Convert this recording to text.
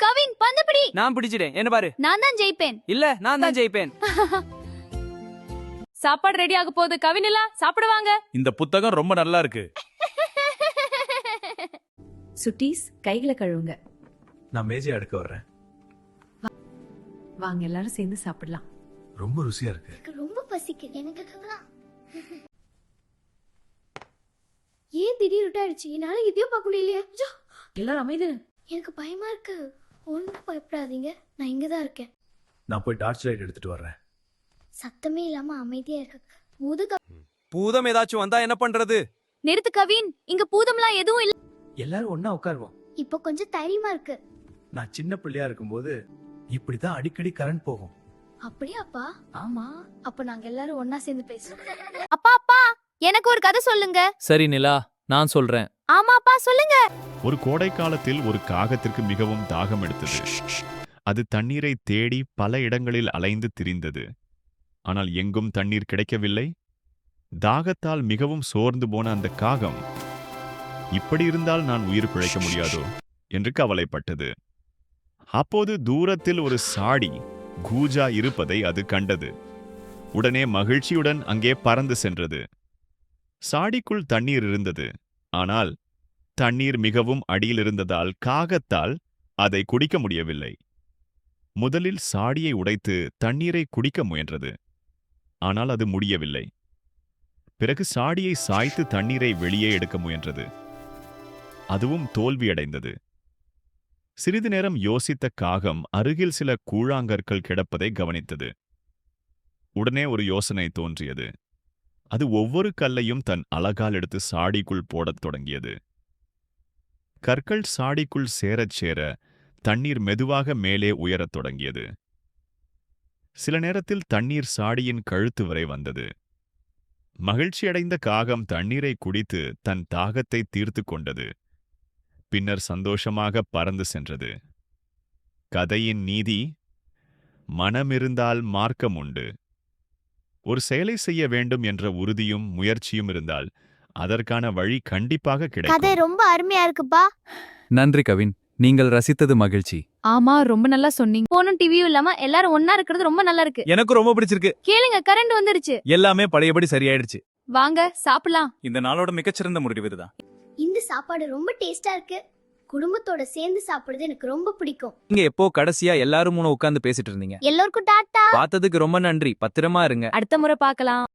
கவின் பந்து பிடி. நான் பிடிச்சிட்டேன். என்ன பாரு. நான் தான் ஜெயிப்பேன். இல்ல நான் தான் ஜெயிப்பேன். சாப்பாடு ரெடி ஆக போகுது. கவின் இல்ல சாப்பிடுவாங்க. இந்த புத்தகம் ரொம்ப நல்லா இருக்கு. சுட்டீஸ் கைகளை கழுவுங்க. நான் மேஜை அடுக்க வர்றேன். வாங்க எல்லாரும் சேர்ந்து சாப்பிடலாம். ரொம்ப ருசியா இருக்கு. எனக்கு ரொம்ப பசிக்குது. எனக்கு ஏன் திடீர் விட்டாயிடுச்சு? என்னால இதையும் பார்க்க முடியலையே. எல்லாரும் அமைதி. எனக்கு பயமா இருக்கு. ஒன்றும் பயப்படாதீங்க, நான் இங்கதான் இருக்கேன். நான் போய் டார்ச் லைட் எடுத்துட்டு வர்றேன். சத்தமே இல்லாம அமைதியா இருக்கு. பூதம் ஏதாச்சும் வந்தா என்ன பண்றது? நிறுத்து கவின், இங்க பூதம்லாம் எதுவும் இல்ல. எல்லாரும் ஒண்ணா உட்காருவோம். இப்போ கொஞ்சம் தைரியமா இருக்கு. நான் சின்ன பிள்ளையா இருக்கும்போது இப்படிதான் அடிக்கடி கரண்ட் போகும். அப்படியாப்பா? ஆமா. அப்ப நாங்க எல்லாரும் ஒன்னா சேர்ந்து பேசுவோம். அப்பா அப்பா, எனக்கு ஒரு கதை சொல்லுங்க. சரி நிலா, நான் சொல்றேன். ஆமாப்பா சொல்லுங்க. ஒரு கோடை காலத்தில் ஒரு காகத்திற்கு மிகவும் தாகம் எடுத்தது. அது தண்ணீரை தேடி பல இடங்களில் அலைந்து திரிந்தது. ஆனால் எங்கும் தண்ணீர் கிடைக்கவில்லை. தாகத்தால் மிகவும் சோர்ந்து போன அந்த காகம், இப்படி இருந்தால் நான் உயிர் பிழைக்க முடியாதோ என்று கவலைப்பட்டது. அப்போது தூரத்தில் ஒரு சாடி கூஜா இருப்பதை அது கண்டது. உடனே மகிழ்ச்சியுடன் அங்கே பறந்து சென்றது. சாடிக்குள் தண்ணீர் இருந்தது. ஆனால் தண்ணீர் மிகவும் அடியில் இருந்ததால் காகத்தால் அதை குடிக்க முடியவில்லை. முதலில் சாடியை உடைத்து தண்ணீரை குடிக்க முயன்றது. ஆனால் அது முடியவில்லை. பிறகு சாடியை சாய்த்து தண்ணீரை வெளியே எடுக்க முயன்றது. அதுவும் தோல்வியடைந்தது. சிறிது நேரம் யோசித்த காகம் அருகில் சில கூழாங்கற்கள் கிடப்பதை கவனித்தது. உடனே ஒரு யோசனை தோன்றியது. அது ஒவ்வொரு கல்லையும் தன் அலகால் எடுத்து சாடிக்குள் போடத் தொடங்கியது. கற்கள் சாடிக்குள் சேரச் சேர தண்ணீர் மெதுவாக மேலே உயரத் தொடங்கியது. சில நேரத்தில் தண்ணீர் சாடியின் கழுத்து வரை வந்தது. மகிழ்ச்சியடைந்த காகம் தண்ணீரை குடித்து தன் தாகத்தை தீர்த்து கொண்டது. பின்னர் சந்தோஷமாக பறந்து சென்றது. கதையின் நீதி: மனமிருந்தால் மார்க்கம் உண்டு. ஒரு செயலை செய்ய வேண்டும் என்ற உறுதியும் முயற்சியும் இருந்தால் அதற்கான வழி கண்டிப்பாக கிடைக்கும். கதை ரொம்ப அருமையா இருக்குப்பா. நன்றி கவின், நீங்கள் ரசித்தது மகிழ்ச்சி. ஆமா, ரொம்ப நல்லா சொன்னீங்க. போனும் டிவியும் இல்லாம எல்லாரும் ஒன்னா இருக்கிறது ரொம்ப நல்லா இருக்கு. எனக்கு ரொம்ப பிடிச்சிருக்கு. கேளுங்க, கரண்ட் வந்துருச்சு. எல்லாமே பழையபடி சரியாயிடுச்சு. வாங்க சாப்பிடலாம். இந்த நாளோட மிகச்சிறந்த முடிவு இதுதான். இந்த சாப்பாடு ரொம்ப டேஸ்டா இருக்கு. குடும்பத்தோட சேர்ந்து சாப்பிடுறது எனக்கு ரொம்ப பிடிக்கும். நீங்க எப்போ கடைசியா எல்லாரும் உட்கார்ந்து பேசிட்டு இருந்தீங்க? எல்லோருக்கும் டாட்டா. பார்த்ததுக்கு ரொம்ப நன்றி. பத்திரமா இருங்க. அடுத்த முறை பார்க்கலாம்.